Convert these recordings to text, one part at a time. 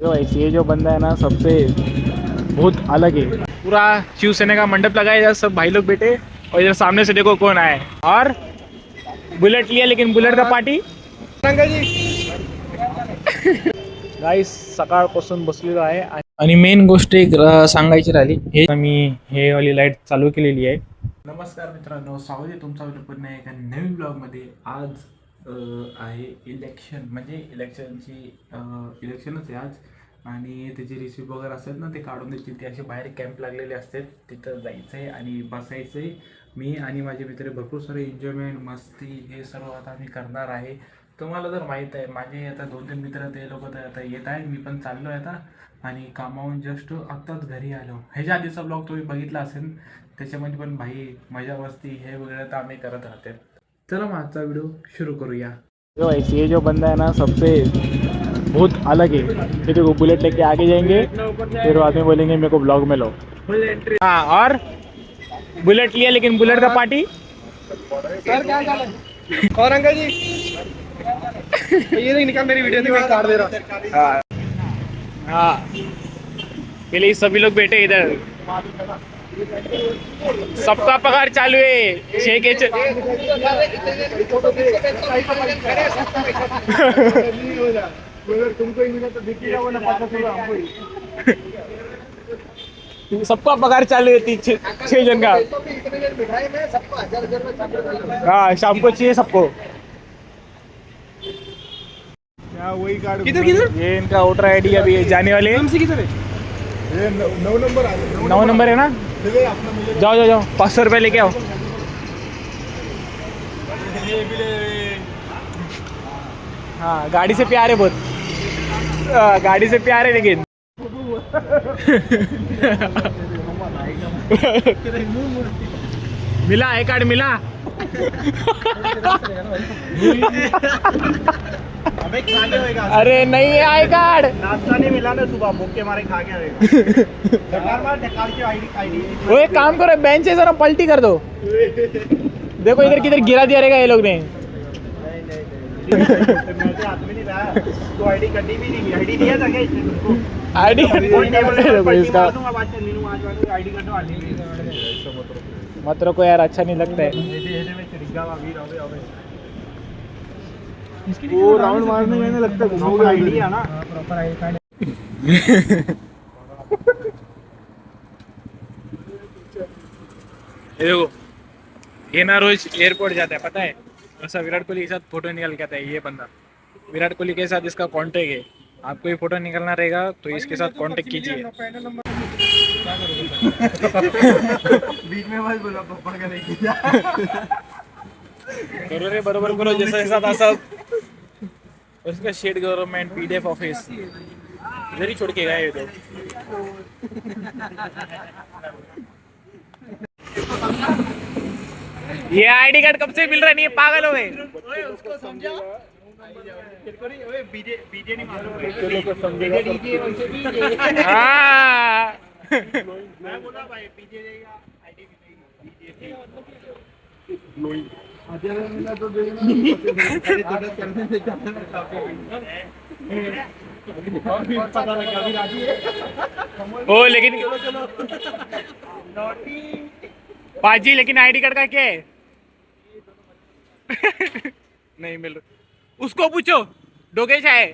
ये जो बंदा है ना सबसे बहुत अलग है। पूरा शिवसेना का मंडप लगाया इधर, सब भाई लोग बैठे और इधर सामने से देखो कौन आए। और बुलेट लिया, लेकिन बुलेट का पार्टी गाईस सकाळपासून बसलेलो आहे। आणि मेन गोष्ट एक सांगायची राहिली, हे मी हे वाली लाईट चालू केलेली आहे। नमस्कार मित्रांनो, स्वागत आहे तुमचा पुन्हा एका नवीन ब्लॉगमध्ये। आज आहे इलेक्शन, म्हणजे इलेक्शनच आहे आज। आणि त्याची रिसिप्ट वगैरे असतात ना, ते काढून देतील। ते असे बाहेर कॅम्प लागलेले असतात, तिथं जायचं आहे आणि बसायचं आहे। मी आणि माझे मित्र भरपूर सारे एन्जॉयमेंट मस्ती हे सर्व आता आम्ही करणार आहे। तुम्हाला जर माहीत आहे, माझे आता 2-3 मित्र ते लोक तर आता येत आहेत, मी पण चाललो आहे आता। आणि कामावून जस्ट आत्ताच घरी आलो। ह्याच्या आधीचा ब्लॉग तुम्ही बघितला असेल, त्याच्यामध्ये पण भाई मजा मस्ती हे वगैरे तर आम्ही करत राहते। चलो मग आजचा व्हिडिओ शुरू करूया। ये जो बंदा है ना सबसे बहुत अलग है। फिर वो बुलेट लेके आगे जाएंगे, फिर बाद में बोलेंगे मेरे को ब्लॉग में लो। हाँ, और बुलेट लिया, लेकिन बुलेट का पार्टी सर क्या चाल है? और अंकल जी ये नहीं निकाल मेरी वीडियो से, मैं काट दे रहा। हाँ, पहले सभी लोग बैठे इधर, सबका पगार चालू है। 6 के तुमको ही मिला तो दिखेगा, वो ना हमको ही। सबका पगार चालू है 6 जन का। हाँ, शाम को चाहिए सबको। क्या वही कार्ड किधर ये इनका वोटर आईडी अभी जाने वाले हैं। किधर है? ये 9 नंबर आ गया। 9 नंबर है ना, जाओ जाओ जाओ, 500 रुपये लेके आओ। हाँ, गाड़ी से प्यार है बहुत, गाड़ी से प्यार है लेकिन मिला आई कार्ड मिला। अरे नहीं है आई कार्ड, नाश्ता नहीं मिला ना सुबह, भूख के मारे खा गया। वो एक काम करो, बेंच है जरा पलटी कर दो। देखो इधर किधर गिरा दिया रहेगा ये लोग ने। हाथ में नहीं रहा तो आईडी कटी भी नहीं, आईडी दिया था क्या इसने? आईडी इसका मत रखो यार, अच्छा नहीं लगता है। वो राउंड मारने में लगता है आईडी है ना, प्रॉपर आईडी कार्ड। देखो ये ना रोज एयरपोर्ट जाता है, पता है। ऐसा विराट कोहली के साथ फोटो निकल के आता है ये बंदा। विराट कोहली के साथ इसका कांटेक्ट है। आपको ये फोटो निकलना रहेगा तो इसके साथ कांटेक्ट कीजिए। बीच में मत बोला, पप्पा का नहीं किया। करो रे, बरोबर करो, जैसा जैसा था सब। उसका शेड गवर्नमेंट पीडीएफ ऑफिस इधर ही छोड़ के गए तो। ये आईडी कार्ड कब से मिल रहा नहीं है, पागल हो गए। उसको समझा, बीजे नहीं मालूम, हाँ मैं बोला भाई बीजे देगा, आईडी बीजे मिला तो पता लगा अभी राजी है। ओ लेकिन पाजी, लेकिन आईडी कार्ड का क्या है? नहीं मिल रहा, उसको पूछो। डोगेश है,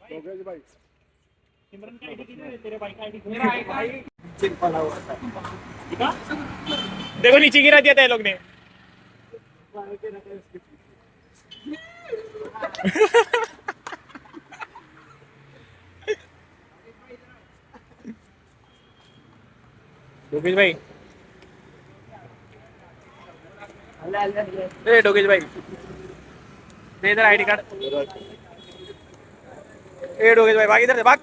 डोगेश भाई। सिमरन का आईडी किधर है? तेरे भाई का आईडी मेरा भाई चिप पड़ा हुआ था। देखो नीचे गिरा दिया था ये लोग ने। डोगेश भाई, ए डोगेश भाई दे इधर आईडी कार्ड। ए डोगेश भाई भाग इधर से, भाग।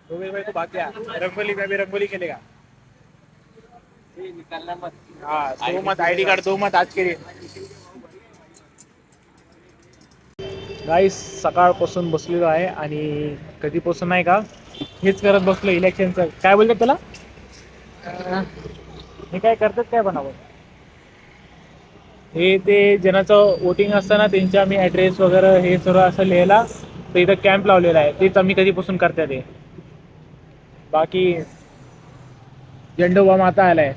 डोगेश भाई तो भाग गया। रंगोली में भी रंगोली खेलेगा। निकलना मत। हाँ, दो मत आईडी कार्ड, दो मत आज के लिए। गाईस सकाळपासून बसलेलो आहे आणि कधीपासून नाही का हेच करत बसलो इलेक्शनचं। काय बोलतात त्याला, हे काय करतात काय बनावं, हे ते ज्याचं वोटिंग असतं ना त्यांच्या मी ॲड्रेस वगैरे हे सर्व असं लिहायला तर इथं कॅम्प लावलेला आहे, तेच आम्ही कधीपासून करतात ते. बाकी झेंडू माता आलाय,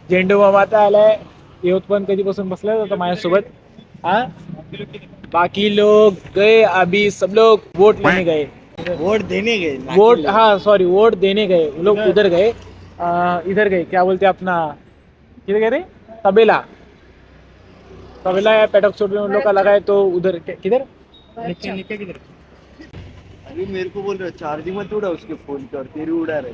झेंडू माता आलाय. येऊत पण कधीपासून बसलाय होता माझ्यासोबत. हाँ, बाकी लोग गए, अभी सब लोग वोट लेने गए, वोट देने गए वोट, हाँ सॉरी, वोट देने गए वो लोग, उधर गए, इधर गए, क्या बोलते हैं अपना, किधर गए रे, तबेला, तबेला या पेटक छोड़ उन लोग का लगा है, तो उधर किधर नीचे किधर। अभी मेरे को बोल रहे हो चार्जिंग मत उड़ा उसके फोन कर, तेरी उड़ा रहे।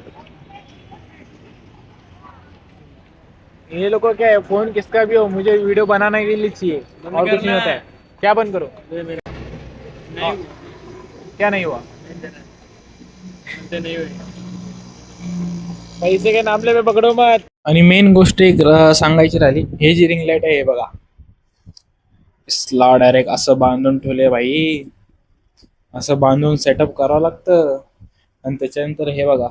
ये लोग को क्या है, फोन किसका भी हो, मुझे वीडियो बनाने के लिए चाहिए, और कुछ नहीं होता है। क्या बंद करो, क्या नहीं हुआ, पैसे के नामले पे पकडो मत. आणि मेन गोष्ट एक सांगायची राहिली, हे जी रिंग लाईट आहे हे बघा, स्ला डायरेक्ट असं बांधून ठेवले भाई, असं बांधून सेटअप करावं लागतं. आणि त्याच्यानंतर हे बघा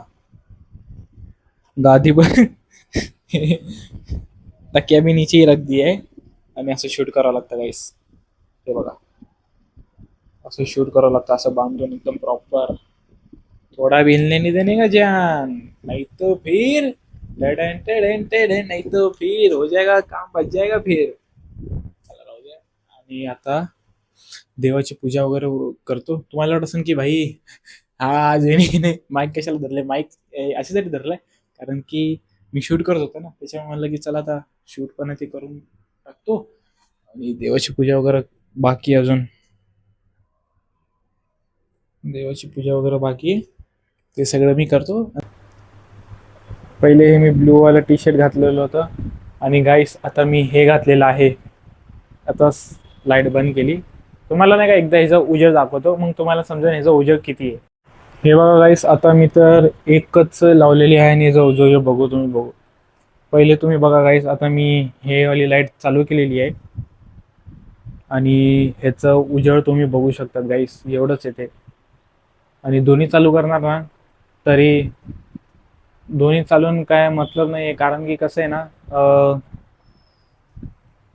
गादी पण तकिया भी नीचे ही रख दी आहे, आणि असं शूट करावं लागतं गाईस. हे बघा असं शूट करावं लागतं, असं बांधून एकदम प्रॉपर. थोड़ा भी हिलने नहीं देने का जान, नहीं तो फिर टेडन टेडन टेडन, नहीं तो फिर हो जाएगा काम, बच जाएगा फिर. चला राहू द्या. आणि आता देवाची पूजा वगैरे करतो. तुम्हाला वाटत असेल की भाई हा आज येणे माईक कशाला धरले, माईक अशासाठी धरलाय कारण की मी शूट करत होतो ना, त्याच्यामुळे म्हणलं की चला आता शूट पण ते करून टाकतो. आणि देवाची पूजा वगैरे बाकी, अजून देवाची पूजा वगैरे बाकी आहे, ते सगळं मी करतो. पहिले हे मी ब्लू वाला टी शर्ट घातलेलं होतं, आणि गाईस आता मी हे घातलेलं आहे. आता लाईट बंद केली, तुम्हाला नाही का एकदा ह्याचा उजेड दाखवतो, मग तुम्हाला समजेल ह्याचा उजेड किती आहे. हे बघा गाईस, आता मी तर एकच लावलेली आहे, आणि ह्याचा उजेड बघू, तुम्ही बघू. पहिले तुम्ही बघा गाईस, आता मी हे वाली लाईट चालू केलेली आहे, आणि ह्याचं उजेड तुम्ही बघू शकतात गाईस, एवढंच येते. आणि दोन्ही चालू करणार ना, तरी दोन्ही चालून काय मतलब नाही आहे, कारण की कसं आहे ना,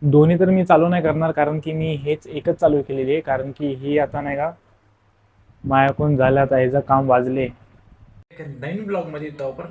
दोन्ही तर मी चालू नाही करणार, कारण की मी हेच एकच चालू केलेली आहे, कारण की ही आता नाही का मायाकून झालं, आता ह्याचं काम वाजले. नवीन ब्लॉग मध्ये आपण